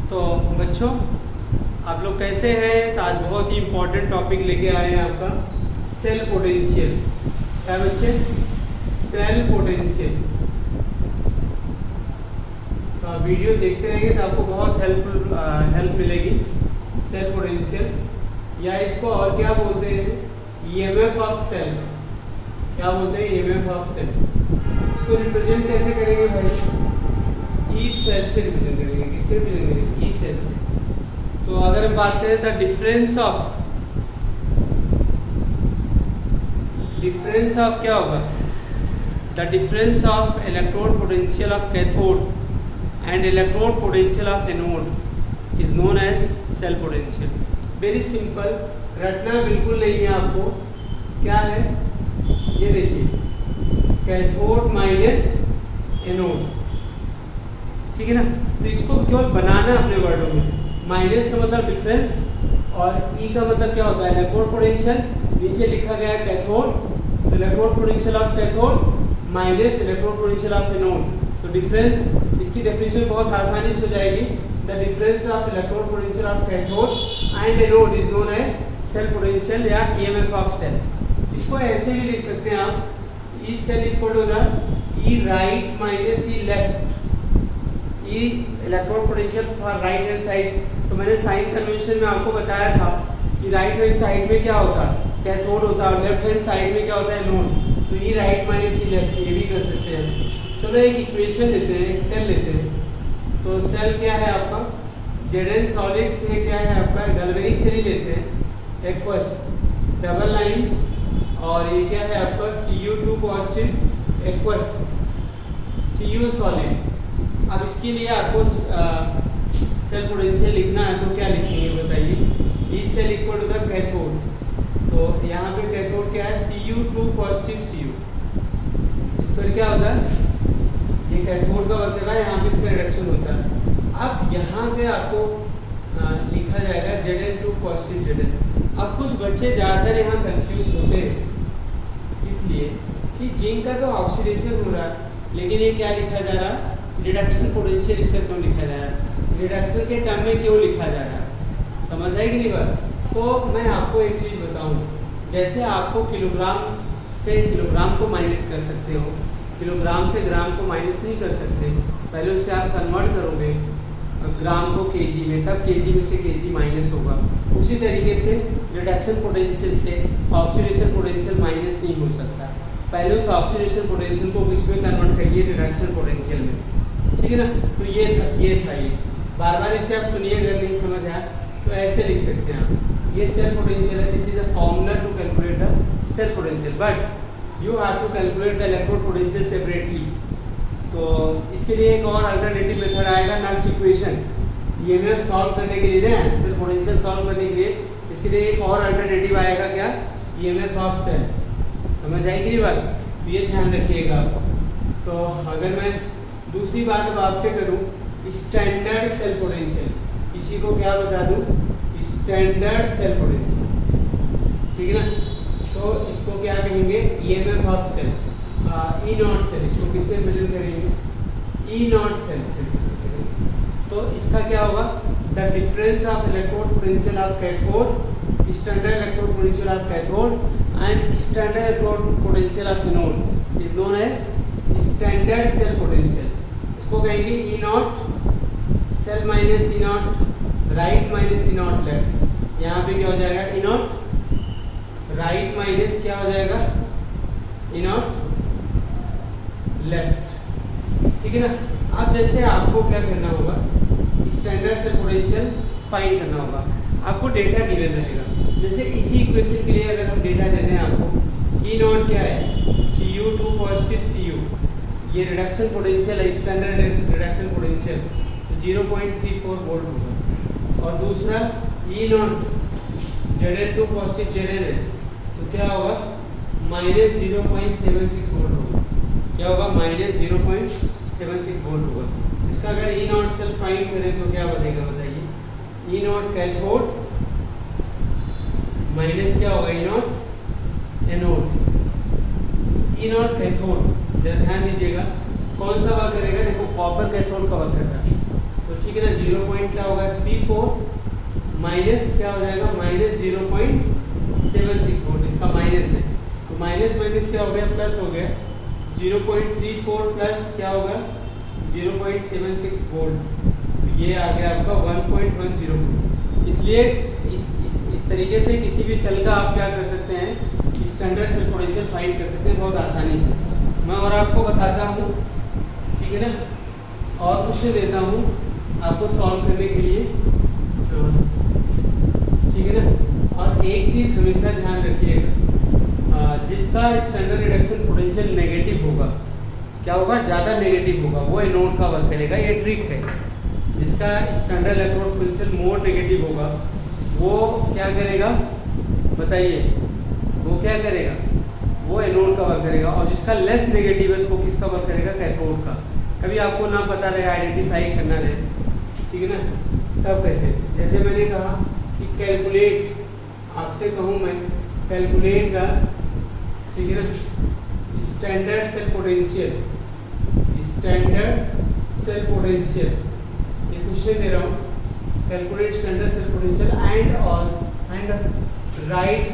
तो बच्चों आप लोग कैसे हैं? तो आज बहुत ही इम्पोर्टेंट टॉपिक लेके आए हैं आपका सेल पोटेंशियल। क्या बच्चे? Cell potential. तो आप वीडियो देखते रहेंगे तो आपको बहुत हेल्प मिलेगी। सेल पोटेंशियल या इसको और क्या बोलते हैं? EMF of cell. क्या बोलते हैं? EMF of cell. इसको रिप्रेजेंट कैसे करेंगे भाई? ई सेल से रिप्रेजेंट करेंगे। किससे रिप्रेजेंट करेंगे? ई सेल से। तो अगर हम बात करें द डिफरेंस ऑफ क्या होगा? The difference of electrode potential of cathode and electrode potential of anode is known as cell potential. Very simple, रटना बिल्कुल नहीं है आपको। क्या है ये? देखिए, कैथोड माइनस एनोड, ठीक है ना। तो इसको केवल बनाना अपने वर्डों में। माइनस का मतलब डिफरेंस और ई का मतलब क्या होता है? Electrode potential. नीचे लिखा गया है cathode, electrode potential of cathode minus electrode potential of anode. तो डिफरेंस, इसकी डेफिनेशन बहुत आसानी से हो जाएगी। The difference of electrode potential of cathode and anode is known as cell potential या ईएमएफ ऑफ सेल। इसको ऐसे भी लिख सकते हैं आप, E cell equal to the E right minus E left. E electrode potential for right hand side. तो मैंने साइन कन्वेंशन में आपको बताया था कि राइट हैंड साइड में क्या होता है? कैथोड होता है, और लेफ्ट हैंड साइड में क्या होता है? एनोड। तो ई राइट माइनस ई लेफ्ट, ये भी कर सकते हैं। चलो एक इक्वेशन लेते हैं, एक सेल लेते हैं। तो सेल क्या है आपका? जेडन सॉलिड से क्या है आपका? गैल्वेनिक से ही लेते हैं। एक्वस डबल लाइन, और ये क्या है आपका? Cu2 positive aqueous Cu solid. अब इसके लिए आपको सेल पोटेंशियल लिखना है, तो क्या लिखेंगे बताइए? E cell equal to the cathode. तो यहाँ पे कैथोड क्या है? Cu2 positive Cu। इस पर क्या होता है? ये कैथोड का वक्त है, यहाँ पे इसका रिडक्शन होता है। अब यहाँ पे आपको लिखा जाएगा Zn2 पॉजिटिव Zn। अब कुछ बच्चे ज़्यादातर यहाँ कंफ्यूज होते हैं, इसलिए कि जिंक का तो ऑक्सीडेशन हो रहा है, लेकिन ये क्या लिखा जा रहा है? रिडक्शन पोटेंशियल इसका क्यों लिखा जा रहा है? रिडक्शन के टर्म में क्यों लिखा जा रहा है? समझ आएगी नहीं बात? तो मैं आपको एक चीज़ बताऊं, जैसे आपको किलोग्राम से किलोग्राम को माइनस कर सकते हो, किलोग्राम से ग्राम को माइनस नहीं कर सकते। पहले उसे आप कन्वर्ट करोगे ग्राम को केजी में, तब केजी में से केजी माइनस होगा। उसी तरीके से रिडक्शन पोटेंशियल से ऑक्सीडेशन पोटेंशियल माइनस नहीं हो सकता। पहले उस ऑक्सीडेशन पोटेंशियल को किसमें कन्वर्ट करिए? रिडक्शन पोटेंशियल में, ठीक है ना। तो ये था ये। बार बार इसे आप सुनिए, अगर नहीं समझ आया तो ऐसे लिख सकते हैं आप। ये सेल पोटेंशियल है, this is a formula to calculate the cell potential, but you have to calculate the electrode potential separately. तो इसके लिए एक और अल्टरनेटिव मेथड आएगा, नर्स इक्वेशन। ईएमएफ सॉल्व करने के लिए ना, सेल पोटेंशियल सॉल्व करने के लिए इसके लिए एक और अल्टरनेटिव आएगा। क्या? EMF of cell. समझ आएगी बात? तो ये ध्यान रखिएगा। तो अगर मैं दूसरी बात अब आपसे करूं, स्टैंडर्ड सेल पोटेंशियल, इसी को क्या बता दूं? स्टैंडर्ड सेल पोटेंशियल, ठीक है ना। तो इसको क्या कहेंगे? EMF of cell, E naught cell. इसको किससे रिप्रेजेंट करेंगे? ई नॉट सेल से रिप्रेजेंट करेंगे। तो इसका क्या होगा? The difference of electrode potential of cathode, standard electrode potential of cathode and standard electrode potential of anode is known as standard cell potential. इसको कहेंगे E naught cell minus E naught right minus E naught left. यहाँ पे क्या हो जाएगा? ई naught right minus क्या हो जाएगा? ई नॉट लेफ्ट, ठीक है ना। अब जैसे आपको क्या करना होगा? स्टैंडर्ड सेल पोटेंशियल फाइंड करना होगा। आपको डेटा गिवन रहेगा। जैसे इसी इक्वेशन के लिए अगर हम डेटा देते हैं आपको, ई नॉट क्या है? Cu2 पॉजिटिव Cu, ये रिडक्शन पोटेंशियल है, स्टैंडर्ड रिडक्शन पोटेंशियल, तो 0.34 वोल्ट होगा। और दूसरा ई नॉट Zn2 पॉजिटिव Zn है, तो क्या होगा? माइनस 0.76 वोल्ट होगा। क्या होगा? माइनस 0.76 वोल्ट होगा। इसका अगर ई नॉट सेल फाइंड करें तो क्या बनेगा बताइए? ई नॉट कैथोड माइनस क्या होगा? E naught anode. E naught cathode, ध्यान दीजिएगा कौन सा वर्क करेगा? देखो कॉपर कैथोड का वर्क कर रहा है, तो ठीक ठीक है ना। 0 पॉइंट क्या होगा 34 माइनस क्या हो जाएगा माइनस 0.76 वोल्ट, इसका माइनस है तो माइनस माइनस क्या हो गया प्लस हो गया। 0.34 प्लस क्या होगा 0.76 वोल्ट, तो ये आ गया आपका 1.10 वोल्ट। इसलिए इस तरीके से किसी भी सेल का आप क्या कर सकते हैं, स्टैंडर्ड सेल पोटेंशियल फाइंड कर सकते हैं बहुत आसानी से। मैं और आपको बताता हूँ, ठीक है ना, और क्वेश्चन देता हूँ आपको सॉल्व करने के लिए, ठीक है ना। और एक चीज़ हमेशा ध्यान रखिएगा, जिसका स्टैंडर्ड रिडक्शन पोटेंशियल नेगेटिव होगा, क्या होगा ज़्यादा नेगेटिव होगा, वो एनोड का वर्क करेगा। ये ट्रिक है। जिसका standard electrode potential more negative होगा वो क्या करेगा बताइए, वो क्या करेगा, वो एनोड का वर्क करेगा। और जिसका लेस नेगेटिव है तो वो किसका वर्क करेगा, कैथोड का। कभी आपको ना पता रहे, आइडेंटिफाई करना रहे, ठीक है ना, तब कैसे, जैसे मैंने कहा कि कैलकुलेट, आपसे कहूँ मैं कैलकुलेट द, ठीक है ना, standard cell potential, standard cell potential, ये क्वेश्चन दे रहा हूँ, calculate standard cell potential and write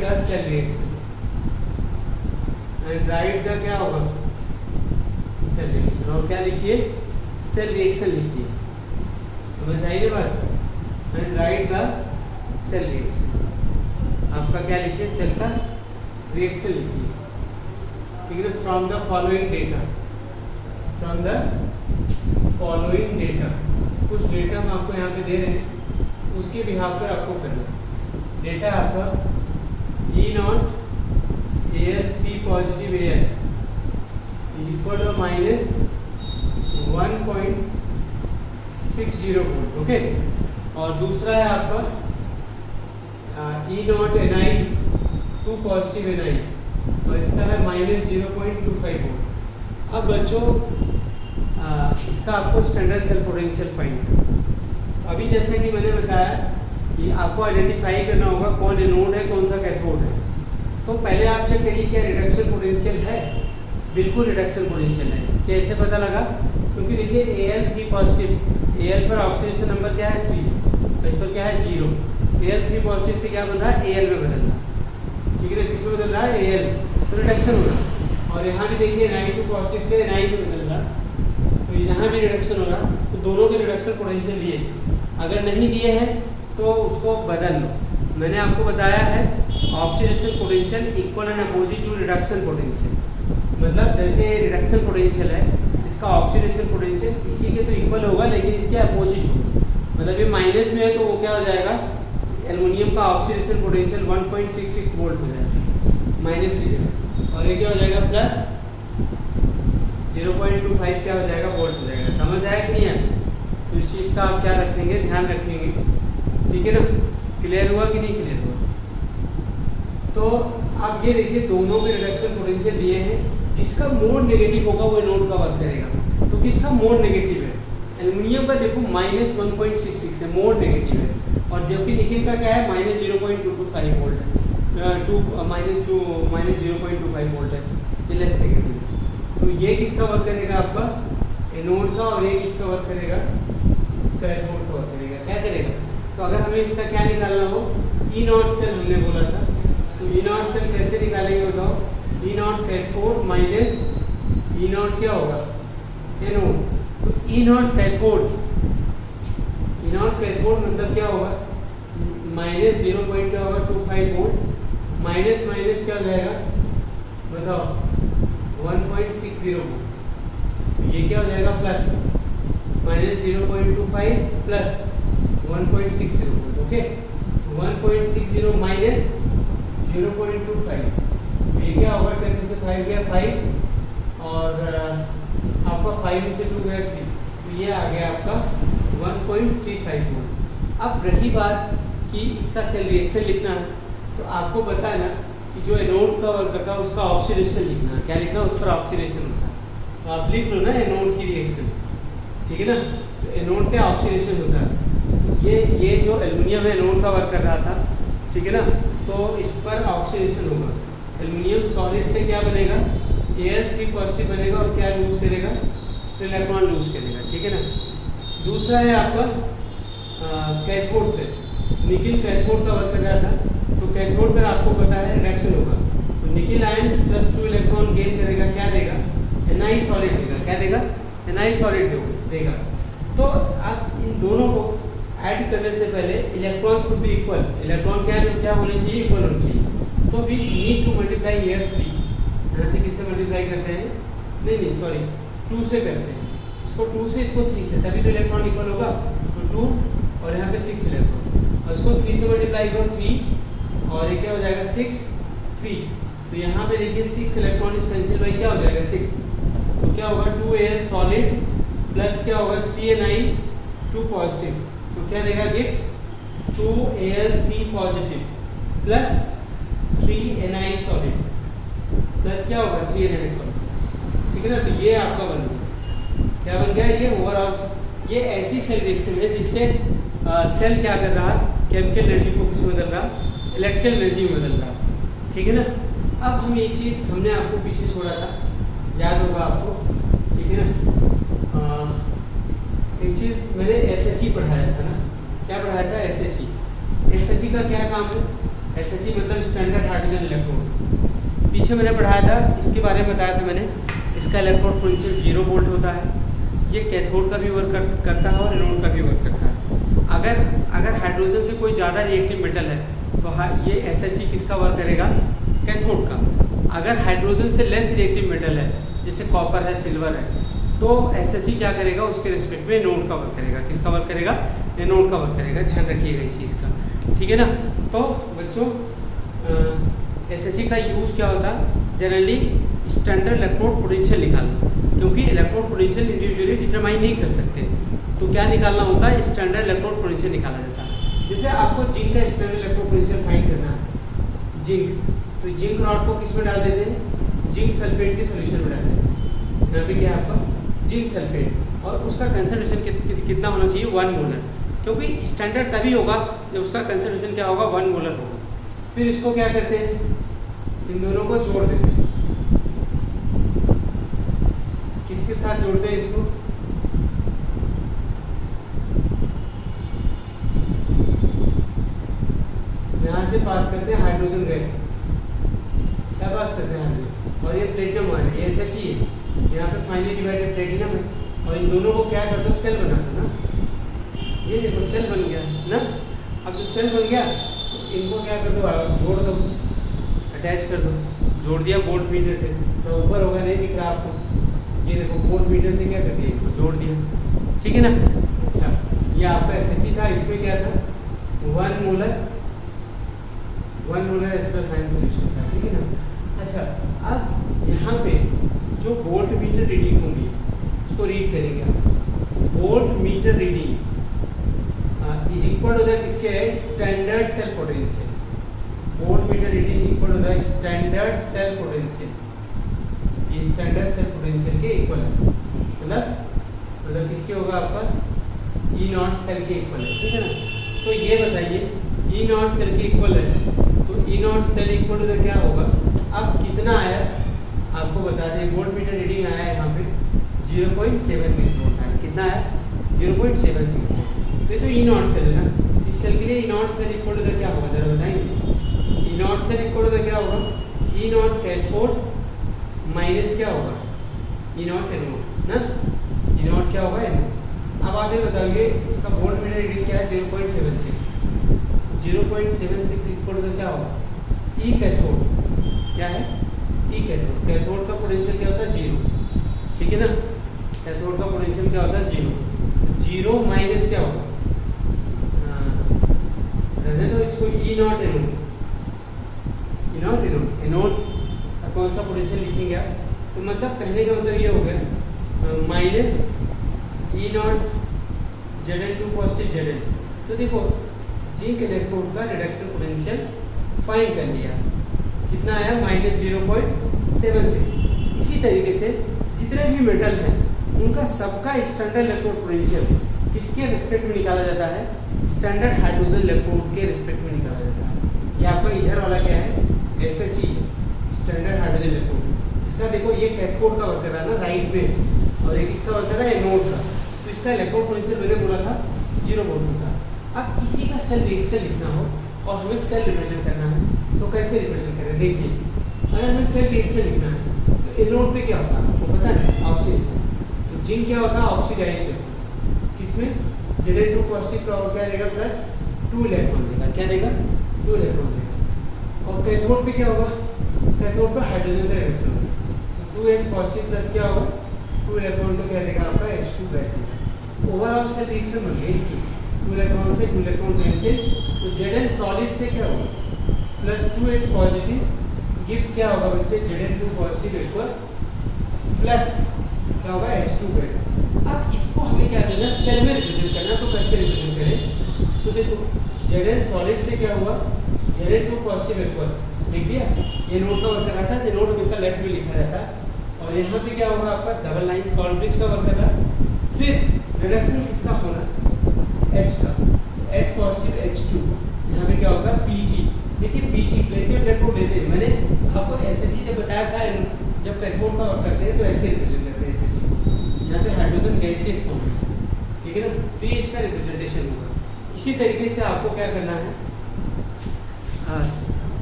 the cell reaction, and write the क्या होगा सेल रिएक्शन, और क्या लिखिए सेल रिएक्शन लिखिए, समझ आई ना बात। And write the cell reaction, आपका क्या लिखिए सेल का रिएक्शन लिखिए, ठीक है। From the following data, from the following data, कुछ डेटा हम आपको यहाँ पे दे रहे हैं, उसके बिहाफ पर आपको करना। डेटा आपका E0 Al3 positive Al equal to minus 1.60 volt, okay. और दूसरा है आपका E0 Ni2 पॉजिटिव Ni, और इसका है माइनस 0.25 वोल्ट। अब बच्चों इसका आपको स्टैंडर्ड सेल पोटेंशियल फाइंड करना। अभी जैसा कि मैंने बताया कि आपको आइडेंटिफाई करना होगा कौन एनोड है कौन सा कैथोड है। तो पहले आप चेक करिए क्या रिडक्शन पोटेंशियल है, बिल्कुल रिडक्शन पोटेंशियल है। कैसे पता लगा, क्योंकि देखिए Al3 पॉजिटिव, Al पर ऑक्सीडेशन नंबर क्या है 3, इस पर क्या है 0, Al3 पॉजिटिव से क्या बन रहा है Al में बदल रहा है, ठीक है ना, किसमें बदल रहा है Al, तो रिडक्शन हो रहा। और यहाँ भी देखिए Ni2 पॉजिटिव से Ni में बदल रहा, तो यहाँ भी रिडक्शन हो रहा। तो दोनों के रिडक्शन पोटेंशियल दिए, अगर नहीं दिए हैं तो उसको बदल लो। मैंने आपको बताया है oxidation potential equal and opposite to reduction potential, मतलब जैसे रिडक्शन पोटेंशियल है इसका ऑक्सीडेशन पोटेंशियल इसी के तो इक्वल होगा लेकिन इसके अपोजिट होगा। मतलब ये माइनस में है तो वो क्या हो जाएगा, एल्युमिनियम का ऑक्सीडेशन पोटेंशियल 1.66 वोल्ट हो जाएगा माइनस की जगह, और ये क्या हो जाएगा प्लस 0.25 क्या हो जाएगा वोल्ट हो जाएगा। समझ आया कि नहीं है? तो इस चीज़ का आप क्या रखेंगे, ध्यान रखेंगे, ठीक है ना। क्लियर हुआ कि नहीं क्लियर हुआ? तो आप ये देखिए दोनों के रिडक्शन पोटेंशियल दिए हैं, जिसका मोड नेगेटिव होगा वो एनोड का वर्क करेगा। तो किसका मोड नेगेटिव है, एल्युमिनियम का देखो माइनस 1.66 है, मोड नेगेटिव है, और जबकि निकेल का क्या है माइनस 0.225 वोल्ट है, माइनस 0.25 वोल्ट है, ये लेस नेगेटिव है। तो ये किसका वर्क करेगा आपका एनोड का, और ये किसका वर्क करेगा कैथोड का वर्क करेगा। क्या करेगा, तो अगर हमें इसका क्या निकालना हो, E0 सेल हमने बोला था, तो E0 सेल कैसे निकालेंगे बताओ, E0 कैथोड माइनस E0 क्या होगा एनोड, तो E0 कैथोड, E0 कैथोड मतलब क्या होगा माइनस 0.25 वोल्ट, माइनस माइनस क्या हो जाएगा बताओ 1.60 वोल्ट, ये क्या हो जाएगा plus minus 0.25 plus 1.60 volt, okay. 1.60 minus 0.25, ये क्या होगा 10 में से 5 गया 5, और आपका 5 में से 2 गया 3, तो ये आ गया आपका 1.35 वोल्ट। अब रही बात कि इसका सेल रिएक्शन लिखना है, तो आपको पता है ना कि जो एनोड का वर्क करता है उसका ऑक्सीडेशन लिखना है। क्या लिखना है, उस पर ऑक्सीडेशन होता है, तो आप लिख लो ना एनोड की रिएक्शन, ठीक है ना। तो एनोड पे ऑक्सीडेशन होता है, ये जो एल्युमिनियम है एनोड का वर्क कर रहा था, ठीक है ना, तो इस पर ऑक्सीडेशन होगा। एल्युमिनियम सॉलिड से क्या बनेगा Al3 पॉजिटिव बनेगा, और क्या लूज करेगा तो इलेक्ट्रॉन लूज करेगा, ठीक है ना। दूसरा है आपका कैथोड पे, निकिल कैथोड का वर्क कर रहा था, तो कैथोड पर आपको पता है रिडक्शन होगा, तो निकिल आयन +2 इलेक्ट्रॉन गेन करेगा, क्या देगा, Ni सॉलिड देगा, क्या देगा, Ni सॉलिड देगा। तो आप इन दोनों को ऐड करने से पहले electron should be equal, electron क्या होने चाहिए, इक्वल होने चाहिए। तो we need to multiply here 3, यहाँ से किससे मल्टीप्लाई करते हैं, नहीं सॉरी 2 से करते हैं, इसको 2 से इसको 3 से, तभी तो इलेक्ट्रॉन इक्वल होगा। तो 2 और यहाँ पे 6 इलेक्ट्रॉन, और इसको 3 से मल्टीप्लाई करो 3, और ये क्या हो जाएगा 6 3, तो यहाँ पे देखिए 6 इलेक्ट्रॉन इस कैंसिल बाई क्या हो जाएगा 6, तो क्या होगा 2Al सॉलिड प्लस क्या होगा 3Ni 2 पॉजिटिव, तो क्या देगा gift 2Al3 positive plus 3Ni solid plus क्या होगा 3Ni सॉलिड, ठीक है ना। तो ये आपका बन गया, क्या बन गया, ये ओवरऑल ये ऐसी सेल रिएक्शन है जिससे सेल क्या कर रहा है, केमिकल एनर्जी को किस में बदल रहा, इलेक्ट्रिकल एनर्जी में बदल रहा, ठीक है ना। अब हम एक चीज़ हमने आपको पीछे छोड़ा था, याद होगा आपको, ठीक है ना। एक चीज़ मैंने SHE पढ़ाया था ना, क्या पढ़ाया था, SHE का क्या काम है, SHE मतलब स्टैंडर्ड हाइड्रोजन इलेक्ट्रोड, पीछे मैंने पढ़ाया था, इसके बारे में बताया था मैंने, इसका इलेक्ट्रोड पोटेंशियल 0 वोल्ट होता है, ये कैथोड का भी वर्क करता है और एनोड का भी वर्क करता है। अगर हाइड्रोजन से कोई ज़्यादा रिएक्टिव मेटल है तो ये SHE किसका वर्क करेगा, कैथोड का। अगर हाइड्रोजन से लेस रिएक्टिव मेटल है, जैसे कॉपर है, सिल्वर है, तो SHE क्या करेगा, उसके रिस्पेक्ट में एनोड का वर्क करेगा, किसका वर्क करेगा, एनोड का वर्क करेगा, ध्यान रखिएगा इस चीज़ का, ठीक है ना। तो बच्चों SHE का यूज़ क्या होता है, जनरली स्टैंडर्ड इलेक्ट्रोड पोटेंशियल निकालना, क्योंकि इलेक्ट्रोड पोटेंशियल इंडिविजुअली डिटरमाइन नहीं कर सकते, तो क्या निकालना होता है, स्टैंडर्ड इलेक्ट्रोड पोटेंशियल निकाला जाता है। जैसे आपको जिंक का स्टैंडर्ड इलेक्ट्रोड पोटेंशियल फाइंड करना है, जिंक, तो जिंक रॉड को किस में डाल देते हैं, जिंक सल्फेट के सोल्यूशन में डाल देते हैं, यहाँ पे क्या है आपका जिंक सल्फेट, और उसका कंसंट्रेशन कितना होना चाहिए, 1 मोलर, क्योंकि स्टैंडर्ड तभी होगा जब उसका कंसंट्रेशन क्या होगा, 1 मोलर होगा। फिर इसको क्या करते हैं, इन दोनों को जोड़ देते हैं, किसके साथ जोड़ते हैं इसको, यहाँ से पास करते हैं हाइड्रोजन गैस, क्या पास करते हैं हाइड्रोजन, और ये प्लेटिनम आ रही है, SHE है, यहाँ पे फाइनली डिवाइडेड प्लेटिनम है, और इन दोनों को क्या करते हो, सेल बनाते हो ना, ये देखो सेल बन गया ना। अब जो सेल बन गया तो इनको क्या कर दो, जोड़ दो, अटैच कर दो, जोड़ दिया वोल्ट मीटर से, तो ऊपर होगा नहीं दिख रहा आपको, ये देखो वोल्ट मीटर से क्या कर दिया, इनको जोड़ दिया, ठीक है ना। अच्छा, ये आपका SHE था, इसमें क्या था, 1 मोलर एक्स्ट्रा साइन सोल्यूशन था, ठीक है ना। अच्छा, अब यहाँ पे जो वोल्ट मीटर रीडिंग होंगी उसको रीड करेंगे आप, volt meter reading is equal to the किसके है, standard cell potential, volt meter reading equal to the standard cell potential, ये स्टैंडर्ड सेल पोटेंशियल के इक्वल है, मतलब किसके होगा आपका, E0 सेल के इक्वल है, ठीक है ना। तो ये बताइए E0 सेल के इक्वल है, तो E0 सेल इक्वल टू क्या होगा, अब कितना आया आपको बता दें, वोल्ट मीटर रीडिंग आया है यहाँ पे 0.76 वोल्ट आया, कितना है 0.76 वोल्ट, तो ये तो E0 सेल है ना, इस सेल के लिए E0 सेल इक्वल टू क्या होगा जरा बताएंगे, E0 सेल इक्वल टू क्या होगा, E0 कैथोड माइनस क्या होगा, E0 एनोड ना, E0 क्या होगा एनोड। अब आप ये बताइए इसका वोल्ट मीटर रीडिंग क्या है 0.76 इक्वल टू क्या होगा, E कैथोड क्या है, E कैथोड, कैथोड का पोटेंशियल क्या होता है 0, ठीक है ना, कैथोड का पोटेंशियल क्या होता है 0 माइनस क्या होगा, रहने दो इसको, E0 एनोड का कौन सा पोटेंशियल लिखेंगे आप, तो मतलब कहने का मतलब ये हो गया minus E0 Zn2 positive Zn। तो देखो जिंक इलेक्ट्रोड का रिडक्शन पोटेंशियल फाइंड कर लिया, कितना आया -0.76। इसी तरीके से जितने भी मेटल हैं उनका सबका स्टैंडर्ड इलेक्ट्रोड पोटेंशियल किसके रिस्पेक्ट में निकाला जाता है, स्टैंडर्ड हाइड्रोजन इलेक्ट्रोड के रिस्पेक्ट में निकाला जाता है। ये आपका इधर वाला क्या है, SHE स्टैंडर्ड हाइड्रोजन इलेक्ट्रोड, इसका देखो ये कैथोड का वर्क कर रहा है ना राइट में, और एक इसका वर्क है एनोड का। तो इसका इलेक्ट्रोड पोटेंशियल मैंने बोला था 0 वोल्ट होता है। अब इसी का सेल रिएक्शन लिखना हो और हमें सेल रिप्रेजेंट करना है तो कैसे रिप्रेजेंट करें? देखिए, अगर हमें सेल रिएक्शन लिखना है तो एनोड पे क्या होता है आपको पता है? ऑक्सीडेशन। तो जिंक क्या होता है? ऑक्सीडाइजेशन। किसमें? Zn2 पॉजिटिव पावर क्या देगा? प्लस 2 इलेक्ट्रॉन देगा। क्या देगा? 2 इलेक्ट्रॉन देगा। और कैथोड पे क्या होगा? कैथोड पे हाइड्रोजन का रिडक्शन होगा। तो 2H पॉजिटिव प्लस क्या होगा? 2 इलेक्ट्रॉन तो क्या देगा आपका? H2 गैस देगा। ओवरऑल सेल रिएक्शन बन गई इसकी, 2 इलेक्ट्रॉन से 2 इलेक्ट्रॉन कैंसिल। तो Zn सॉलिड से क्या होगा? प्लस 2H पॉजिटिव गिव्स क्या होगा बच्चे? Zn2 पॉजिटिव इक्वल्स प्लस क्या होगा? H2 gas. अब इसको हमें क्या करना? सेल में रिप्रेजेंट करना। तो कैसे रिप्रेजेंट करें? तो देखो, Zn सॉलिड से क्या हुआ? Zn2 पॉजिटिव इक्वल्स लिख दिया। ये नोड का वर्क कर रहा था तो नोड हमेशा लेफ्ट में लिखा जाता है। और यहाँ पे क्या होगा आपका? डबल लाइन सॉल्ट ब्रिज का वर्क कर रहा है। फिर रिडक्शन किसका होना? H का। H पॉजिटिव H2, यहाँ पे क्या होगा? Pt। देखिए Pt प्लेटिनम इलेक्ट्रोड लेते हैं। मैंने आपको SHE जब बताया था, जब कैथोड का वर्क करते हैं तो ऐसे रिप्रेजेंट करते हैं SHE। यहाँ पे हाइड्रोजन गैसियस फॉर्म है, ठीक है ना? तो ये इसका रिप्रेजेंटेशन होगा। इसी तरीके से आपको क्या करना है?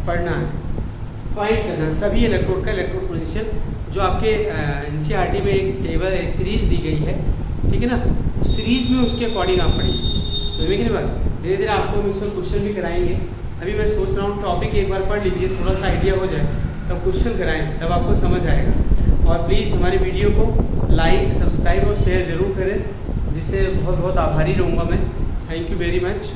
पढ़ना है, फाइंड करना है सभी इलेक्ट्रोड का इलेक्ट्रोड पोटेंशियल, जो आपके NCERT में एक टेबल, एक सीरीज दी गई है, ठीक है ना? उस सीरीज में उसके अकॉर्डिंग आप पढ़ेंगे। समझ में कि नहीं बात? धीरे धीरे आपको हम इसमें क्वेश्चन भी कराएंगे। अभी मैं सोच रहा हूँ टॉपिक एक बार पढ़ लीजिए, थोड़ा सा आइडिया हो जाए, तब क्वेश्चन कराएं, तब आपको समझ आएगा। और प्लीज़ हमारी वीडियो को लाइक, सब्सक्राइब और शेयर ज़रूर करें, जिससे बहुत बहुत आभारी रहूँगा मैं। Thank you very much.